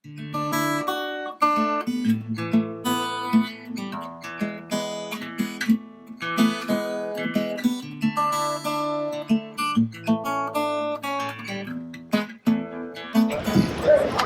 Hey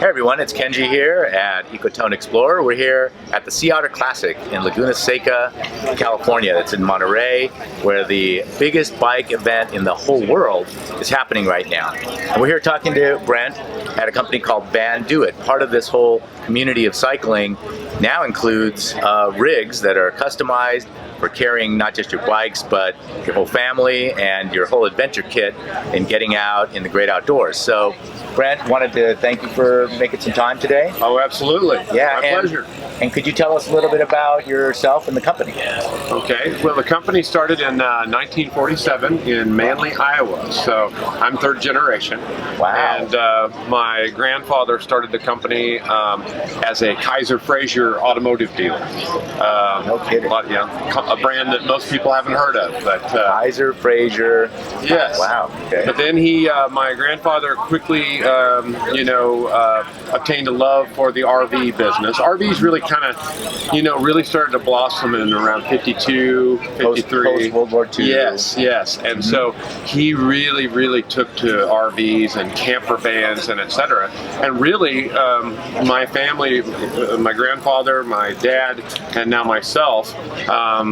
everyone, it's Kenji here at Ecotone Explorer. We're here at the Sea Otter Classic in Laguna Seca, California. That's in Monterey, where the biggest bike event in the whole world is happening right now. And we're here talking to Brent at a company called Van Do It. Part of this whole community of cycling now includes rigs that are customized for carrying not just your bikes, but your whole family and your whole adventure kit in getting out in the great outdoors. So, Brent, wanted to thank you for making some time today. Oh, absolutely. Yeah, My pleasure. And could you tell us a little bit about yourself and the company? Okay, well, the company started in 1947 in Manly, Iowa, so I'm third generation. Wow. And my grandfather started the company as a Kaiser Frazier automotive dealer. No kidding. A brand that most people haven't heard of. But Kaiser Frazier. Yes. Wow. Okay. But then my grandfather quickly, obtained a love for the RV business. RVs really kind of, really started to blossom in around 52, 53. Post World War II. Yes. And so he really took to RVs and camper vans and etc. And really, my family, my grandfather, my dad, and now myself,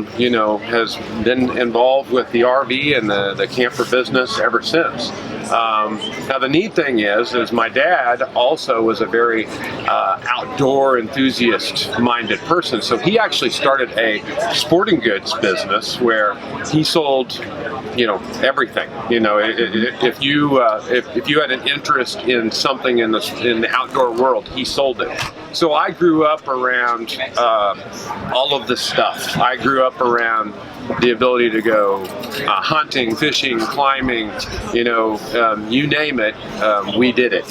has been involved with the RV and the camper business ever since. Now the neat thing is my dad also was a very outdoor enthusiast-minded person. So he actually started a sporting goods business where he sold, everything. If you had an interest in something in the outdoor world, he sold it. So I grew up around all of this stuff. I grew up around the ability to go hunting, fishing, climbing, you name it, we did it.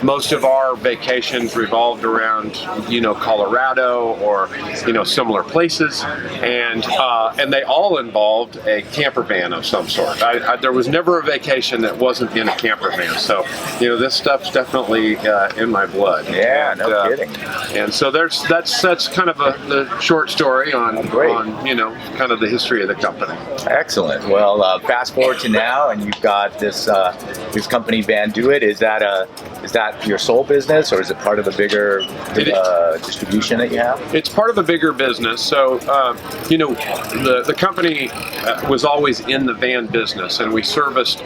Most of our vacations revolved around, Colorado or, similar places, and they all involved a camper van of some sort. There was never a vacation that wasn't in a camper van. So, this stuff's definitely in my blood. Yeah, no kidding. And so that's kind of the short story on kind of the history of the company. Excellent. Well, fast forward to now, and you've got this company, Van Do It. Is that your sole business, or is it part of a bigger distribution that you have? It's part of a bigger business. So, the company was always in the van business, and we serviced,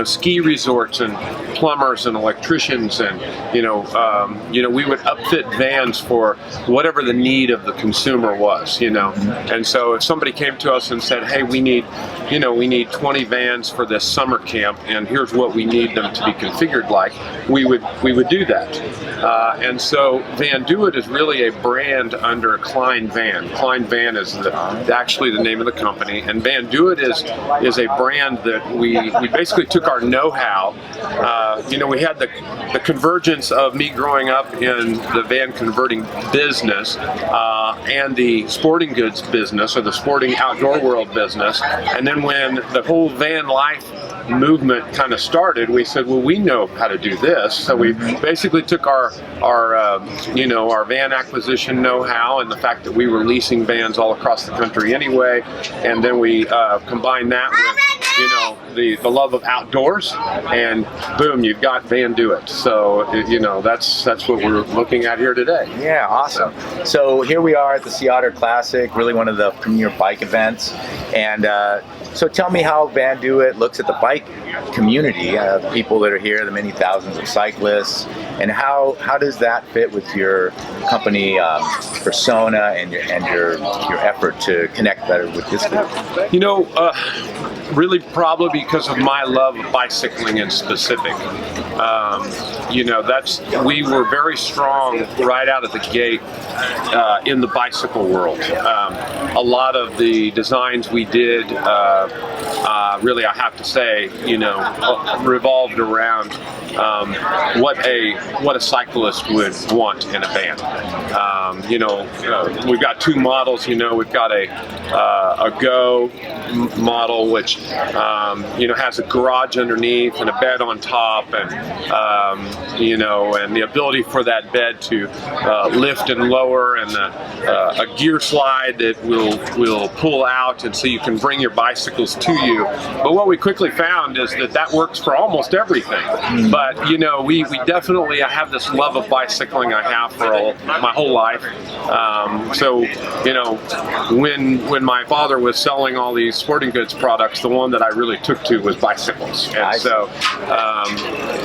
ski resorts and plumbers and electricians, and we would upfit vans for whatever the need of the consumer was, And so if somebody came to us and said, hey, we need 20 vans for this summer camp, and here's what we need them to be configured like, we would do that. And so Van Do It is really a brand under Klein Van. Klein Van is actually the name of the company, and Van Do It is a brand that we basically took our know-how. We had the convergence of me growing up in the van converting business and the sporting goods business, or the sporting outdoor world business. And then when the whole van life movement kind of started, we said, well, we know how to do this. So we basically took our van acquisition know-how and the fact that we were leasing vans all across the country anyway, and then we combined that with the love of outdoors, and boom, you've got Van Do It. So that's what we're looking at here today. Yeah, awesome. So here we are at the Sea Otter Classic, really one of the premier bike events, and so tell me how Van Do It looks at the bike community, the people that are here, the many thousands of cyclists, and how does that fit with your company persona and your effort to connect better with this group? Really probably because of my love of bicycling in specific. We were very strong right out of the gate in the bicycle world. A lot of the designs we did, really, I have to say, revolved around what a cyclist would want in a van. We've got two models. We've got a Go model, which has a garage underneath and a bed on top, and and the ability for that bed to lift and lower, and a gear slide that will pull out, and so you can bring your bicycles to you. But what we quickly found is that works for almost everything. But we definitely, I have this love of bicycling I have for my whole life. When my father was selling all these sporting goods products, the one that I really took to was bicycles. And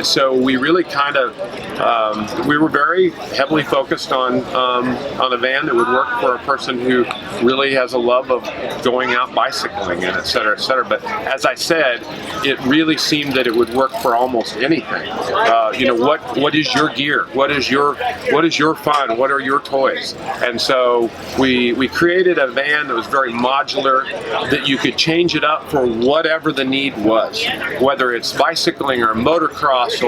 so we really kind of we were very heavily focused on a van that would work for a person who really has a love of going out bicycling and et cetera, et cetera. But as I said, it really seemed that it would work for almost anything. What is your gear? What is your fun? What are your toys? And so we created a van that was very modular, that you could change it up for whatever the need was, whether it's bicycling or motocross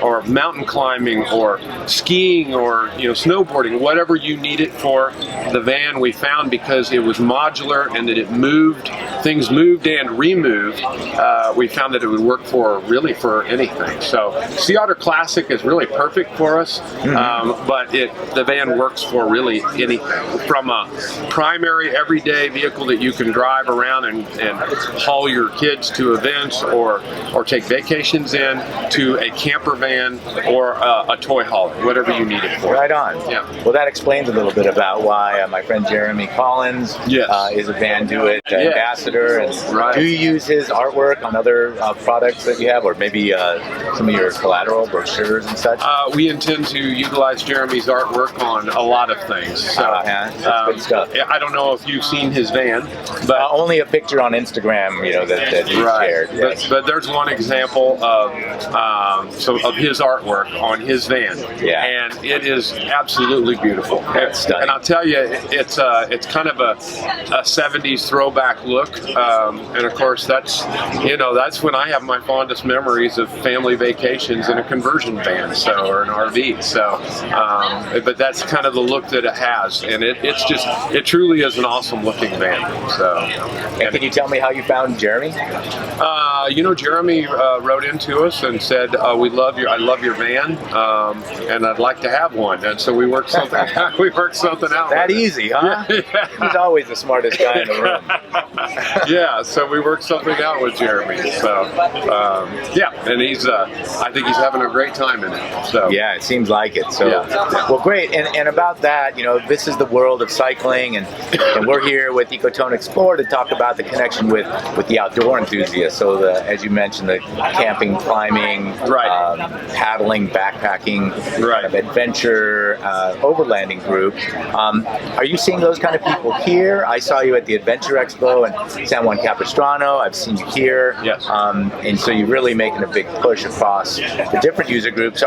or mountain climbing or skiing or snowboarding, whatever you need it for. The van we found, because it was modular and that it moved, things moved and removed, we found that it would work for anything. So Sea Otter Classic is really perfect for us, but the van works for really anything, from a primary everyday vehicle that you can drive around and haul your kids to events or take vacations in, to a camper van or a toy hauler, whatever you need it for. Right on. Yeah. Well, that explains a little bit about why my friend Jeremy Collins is a Van Do It ambassador. And do you use his artwork on other products that you have, or maybe some of your collateral, brochures and such? We intend to utilize Jeremy's artwork on a lot of things. So, that's good stuff. I don't know if you've seen his van, but only a picture on Instagram, that he shared. Yes. But there's one example of his artwork on his van, and it is absolutely beautiful. And I'll tell you, it's kind of a 70s throwback look, and of course that's when I have my fondest memories of family vacations in a conversion van, or an RV. So, but that's kind of the look that it has, and it truly is an awesome looking van. So, and can you tell me how you found Jeremy? Jeremy wrote into us and said, I love your van, and I'd like to have one. And so we worked something out. That easy, huh? Yeah. He's always the smartest guy in the room. Yeah, so we worked something out with Jeremy. So, and I think he's having a great time in it. So yeah, it seems like it. So well, great. And about that, this is the world of cycling, and we're here with Ecotone Explore to talk about the connection with the outdoor enthusiasts. So as you mentioned, the camping, climbing, paddling, backpacking, kind of adventure, overlanding group. Are you seeing those kind of people here? I saw you at the Adventure Expo in San Juan Capistrano. I've seen you here. Yes. And so you're really making a big push across the different user groups.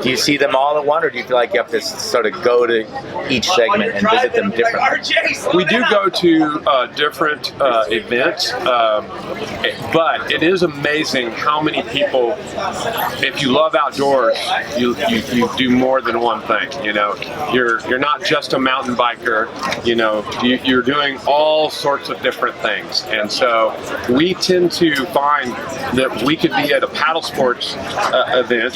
Do you see them all at once, or do you feel like you have to sort of go to each segment and visit them differently? We do go to different events, but it is amazing how many people, if you love outdoors, you do more than one thing. You're not just a mountain biker. You're doing all sorts of different things, and so we tend to find that we could be at a paddle sports event,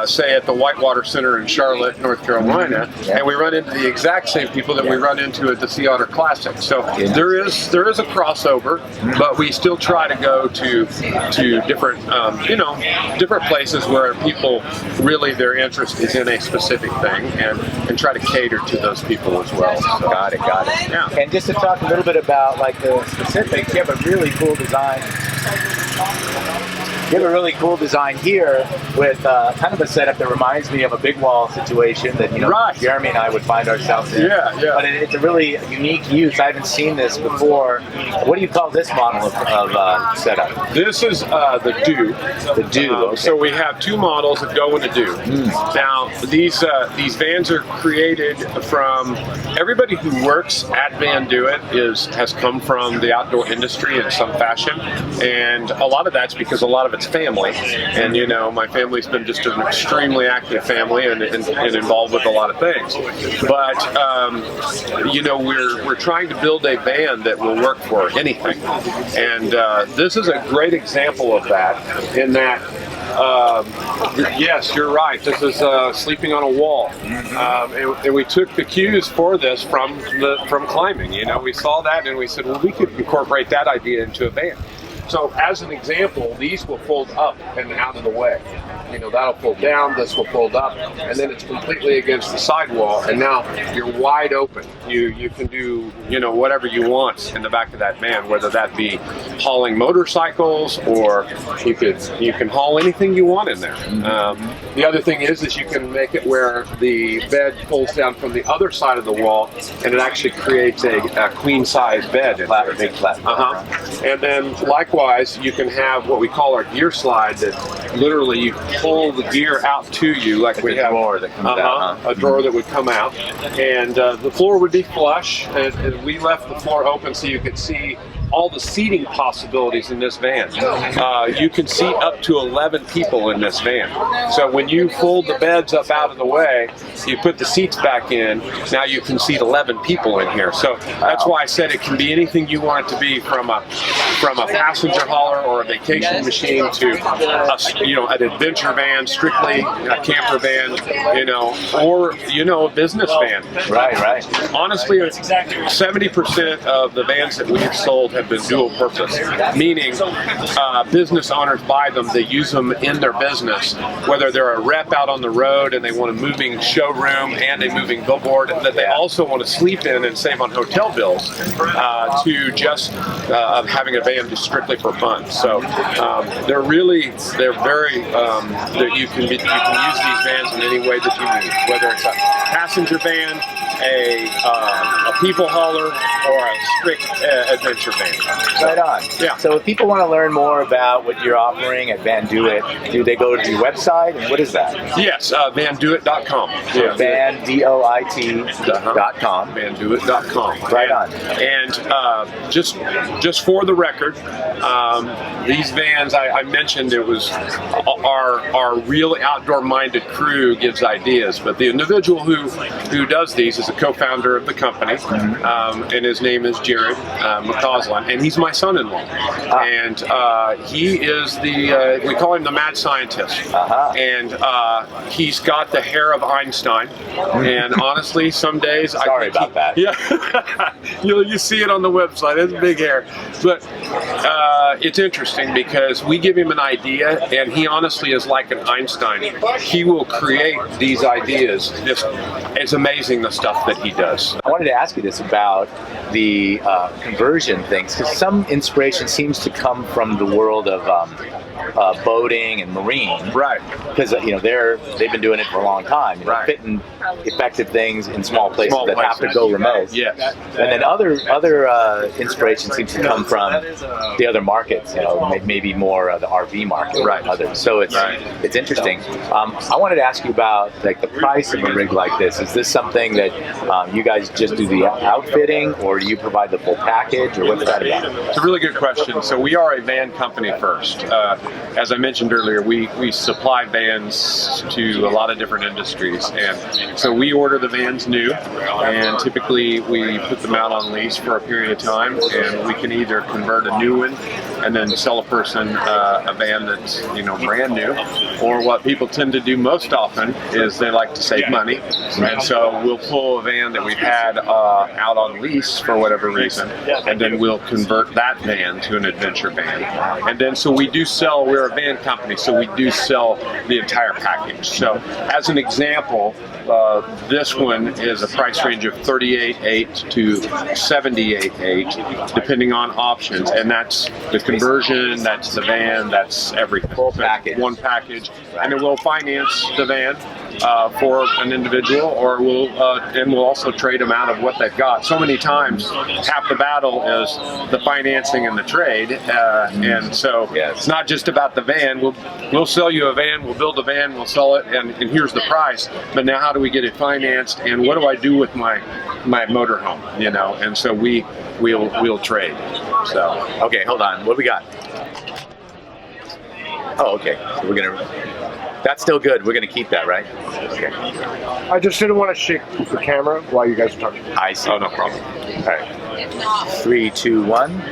say at the Whitewater Center in Charlotte, North Carolina, and we run into the exact same people that we run into at the Sea Otter Classic. So there is a crossover, but we still try to go to different different places where people really, their interest is in a specific thing, and try to cater to those people as well. So. Got it. Yeah. And just to talk a little bit about the specifics, you have a really cool design. You have a really cool design here with kind of a setup that reminds me of a big wall situation that Jeremy and I would find ourselves in. Yeah. But it's a really unique use. I haven't seen this before. What do you call this model of setup? This is the Do. The Do. Okay. So we have two models that go in the Do. Now these vans are created from everybody who works at Van Do It has come from the outdoor industry in some fashion, and a lot of that's because a lot of it's it's family, and you know, my family's been just an extremely active family and involved with a lot of things. But you know, we're trying to build a van that will work for anything, and this is a great example of that. In that, yes, you're right. This is sleeping on a wall, and we took the cues for this from climbing. You know, we saw that and we said, well, we could incorporate that idea into a van. So as an example, these will fold up and out of the way. You know, that'll fold down, this will fold up, and then it's completely against the sidewall, and now you're wide open. You can do, you know, whatever you want in the back of that van, whether that be hauling motorcycles, or you can haul anything you want in there. The other thing is you can make it where the bed folds down from the other side of the wall, and it actually creates a queen size bed. Big flat. And then likewise, you can have what we call our gear slide, that literally you pull the gear out to you, like we have drawer that comes out, a drawer that would come out, and the floor would be flush, and we left the floor open so you could see all the seating possibilities in this van. You can seat up to 11 people in this van. So when you fold the beds up out of the way, you put the seats back in, now you can seat 11 people in here. So that's why I said it can be anything you want it to be, from a passenger hauler or a vacation machine to you know, an adventure van, strictly a camper van, you know, or, you know, a business van. Right. Honestly, 70% of the vans that we have sold have been dual purpose, meaning business owners buy them, they use them in their business, whether they're a rep out on the road and they want a moving showroom and a moving billboard that they also want to sleep in and save on hotel bills, to just having a van just strictly for fun. So they're very, you can use these vans in any way that you need, whether it's a passenger van, a people hauler, or a strict adventure van. Right on. Yeah. So if people want to learn more about what you're offering at Van Do It, do they go to your website? And what is that? Yes, vandoit.com. So vandoit.com. Vandoit.com. Right on. And just for the record, these vans, I mentioned it was our really outdoor-minded crew gives ideas, but the individual who does these is a co-founder of the company, and his name is Jared McCausland, and he's my son-in-law. And he is we call him the mad scientist. And he's got the hair of Einstein. And honestly, some days Sorry about that. Yeah, you see it on the website. It's big hair, but it's interesting because we give him an idea, and he honestly is like an Einstein. He will create these ideas. It's amazing the stuff that he does. I wanted to ask you this about the conversion things, because some inspiration seems to come from the world of boating and marine, Right. Because you know they've been doing it for a long time, you know, Right. fitting effective things in small places that have to go remote. Yes. And then other inspiration seems to come from the other markets, you know, maybe more the RV market, Right. Others. So it's interesting. I wanted to ask you about like the price of a rig like this. Is this something that you guys just do the outfitting, or do you provide the full package, or what's that about? It's a really good question. So we are a van company first. As I mentioned earlier, we supply vans to a lot of different industries, and so we order the vans new, and typically we put them out on lease for a period of time, and we can either convert a new one and then sell a person a van that's, you know, brand new, or what people tend to do most often is they like to save money, and so we'll pull a van that we've had out on lease for whatever reason, and then we'll convert that van to an adventure van. And then so we do sell, we're a van company, so we do sell the entire package. So as an example, this one is a price range of $38,800 to $78,800, depending on options, and that's the conversion, that's the van, that's everything. Full package. One package, and then we'll finance the van for an individual, or we'll also trade them out of what they've got. So many times, half the battle is the financing and the trade, and so it's not just about the van. We'll sell you a van, we'll build a van, we'll sell it, and here's the price. But now, how do we get it financed? And what do I do with my motorhome? You know, and so we'll trade. So Okay, hold on. What do we got? Oh, okay. So we're gonna. That's still good. We're gonna keep that, right? Okay. I just didn't want to shake the camera while you guys were talking. I see. Oh, no problem. All right. 3, 2, 1.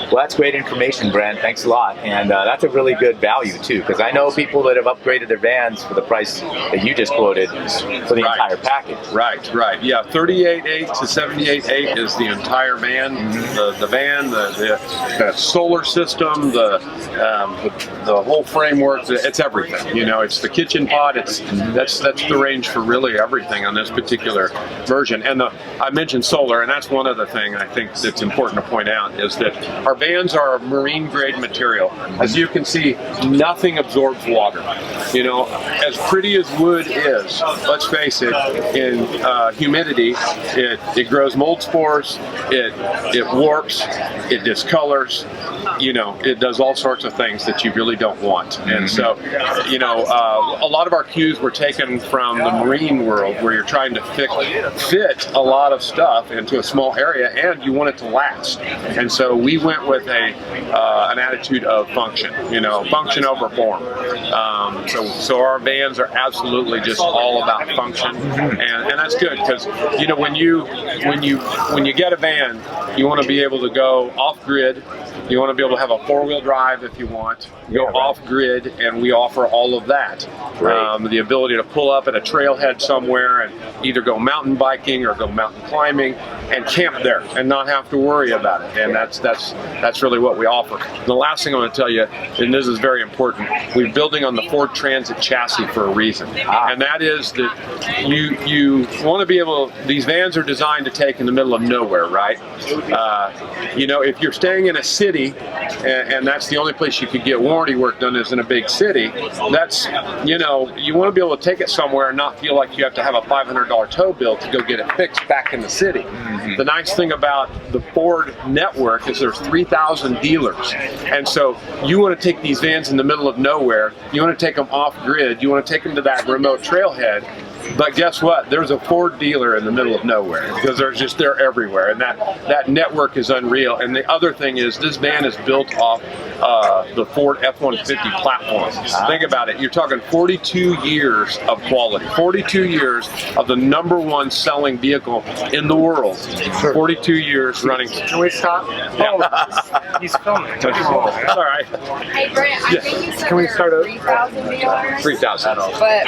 Well, that's great information, Brent. Thanks a lot. And that's a really good value, too, because I know people that have upgraded their vans for the price that you just quoted for the entire package. Right. Yeah, 38.8 to 78.8 is the entire van. The van, the solar system, the whole framework. It's everything. You know, it's the kitchen pod. That's the range for really everything on this particular version. And I mentioned solar, and that's one other thing I think that's important to point out is that our vans are marine grade material. As you can see, nothing absorbs water. You know, as pretty as wood is, let's face it, in humidity, it grows mold spores, it warps, it discolors, you know, it does all sorts of things that you really don't want. And so, you know, a lot of our cues were taken from the marine world where you're trying to fit a lot of stuff into a small area and you want it to last. And so we went with an attitude of function, you know, function over form. So our vans are absolutely just all about function, and that's good because you know when you get a van, you want to be able to go off grid. You want to be able to have a 4-wheel drive if you want. Go off grid, and we offer all of that. The ability to pull up at a trailhead somewhere and either go mountain biking or go mountain climbing and camp there and not have to worry about it. And that's really what we offer. The last thing I want to tell you, and this is very important, we're building on the Ford Transit chassis for a reason. And that is that you want to be able, these vans are designed to take in the middle of nowhere, right? You know, if you're staying in a city and that's the only place you could get warranty work done is in a big city, that's, you know, you want to be able to take it somewhere and not feel like you have to have a $500 tow bill to go get it fixed back in the city. The nice thing about the Ford network is there's 3,000 dealers. And so you want to take these vans in the middle of nowhere, you want to take them off grid, you want to take them to that remote trailhead. But guess what? There's a Ford dealer in the middle of nowhere because they're everywhere, and that network is unreal. And the other thing is this van is built off the Ford F-150 platform. Think about it. You're talking 42 years of quality, 42 years of the #1 selling vehicle in the world. 42 years running. Can we stop? Yeah. Oh, he's filming. All right. Hey Brent, I think you said Can we start there over? 3,000 dealers. 3,000. But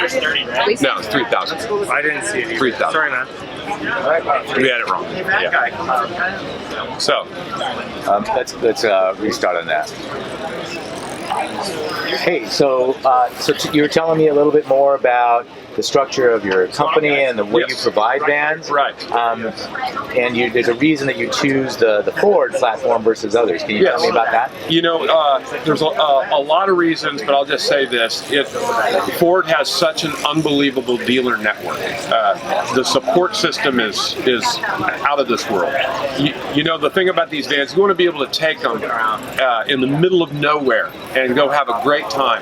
No, it's 3,000. I didn't see it. 3,000. Sorry, man. We had it wrong. Yeah. So, Let's restart on that. Hey, so you were telling me a little bit more about the structure of your company and the way you provide vans. Right. And there's a reason that you choose the Ford platform versus others. Can you tell me about that? You know, there's a lot of reasons, but I'll just say this. Ford has such an unbelievable dealer network. The support system is out of this world. You know, the thing about these vans, you want to be able to take them in the middle of nowhere and go have a great time.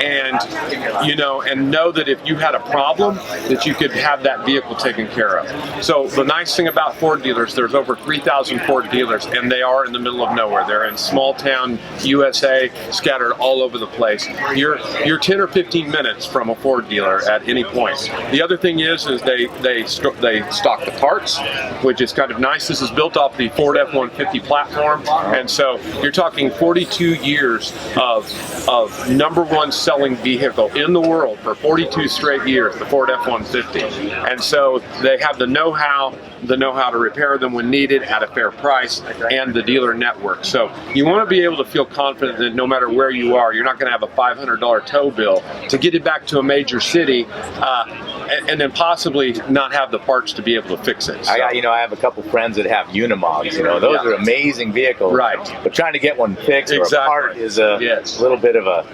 And, you know, and know that if you had a problem, that you could have that vehicle taken care of. So the nice thing about Ford dealers, there's over 3,000 Ford dealers, and they are in the middle of nowhere. They're in small town USA, scattered all over the place. You're 10 or 15 minutes from a Ford dealer at any point. The other thing is they stock the parts, which is kind of nice. This is built off the Ford F-150 platform, and so you're talking 42 years of #1 selling vehicle in the world for 42 straight years, the Ford F-150. And so they have the know-how to repair them when needed at a fair price, and the dealer network. So you want to be able to feel confident that no matter where you are, you're not going to have a $500 tow bill to get it back to a major city, and then possibly not have the parts to be able to fix it. So. I have a couple friends that have Unimogs. You know, those are amazing vehicles. Right. But trying to get one fixed or a part is a little bit of a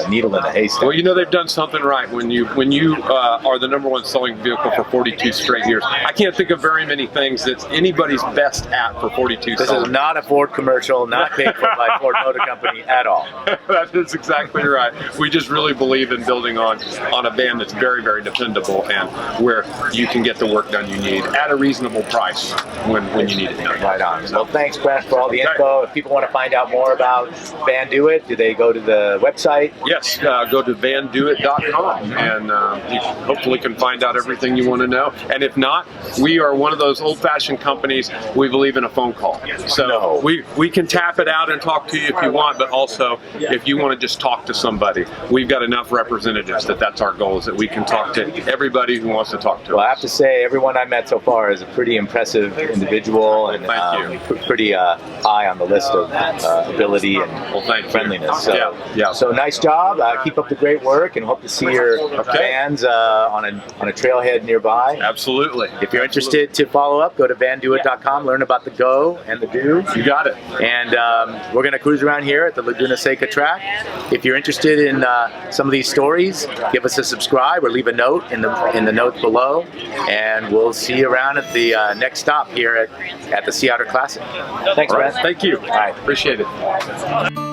needle in the haystack. Well, you know, they've done something right when you are the #1 selling vehicle for 42 straight years. I can't think of very many things that anybody's best at for 42 This cylinders. is not a Ford commercial, not paid for by Ford Motor Company at all. That is exactly right. We just really believe in building on a van that's very, very dependable and where you can get the work done you need at a reasonable price when you need it done. Right on. Well, thanks, Brent, for all the info. If people want to find out more about Van Do It, do they go to the website? Yes, go to vandoit.com and you hopefully can find out everything you want to know. And if not, we are one of those old-fashioned companies. We believe in a phone call. So we can tap it out and talk to you if you want, but also if you want to just talk to somebody, we've got enough representatives that's our goal, is that we can talk to everybody who wants to talk to Well, I us. have to say, everyone I met so far is a pretty impressive individual and Thank you. pretty high on the list of ability and Thank you. friendliness. So, Yeah. so nice job. Keep up the great work, and hope to see your vans on a trailhead nearby. Absolutely. If you're interested to follow up, go to vandoit.com, learn about the go and the do. You got it. And we're going to cruise around here at the Laguna Seca track. If you're interested in some of these stories, give us a subscribe or leave a note in the notes below, and we'll see you around at the next stop here at the Sea Otter Classic. Thanks, All right. Brent. Thank you. All right. Appreciate it.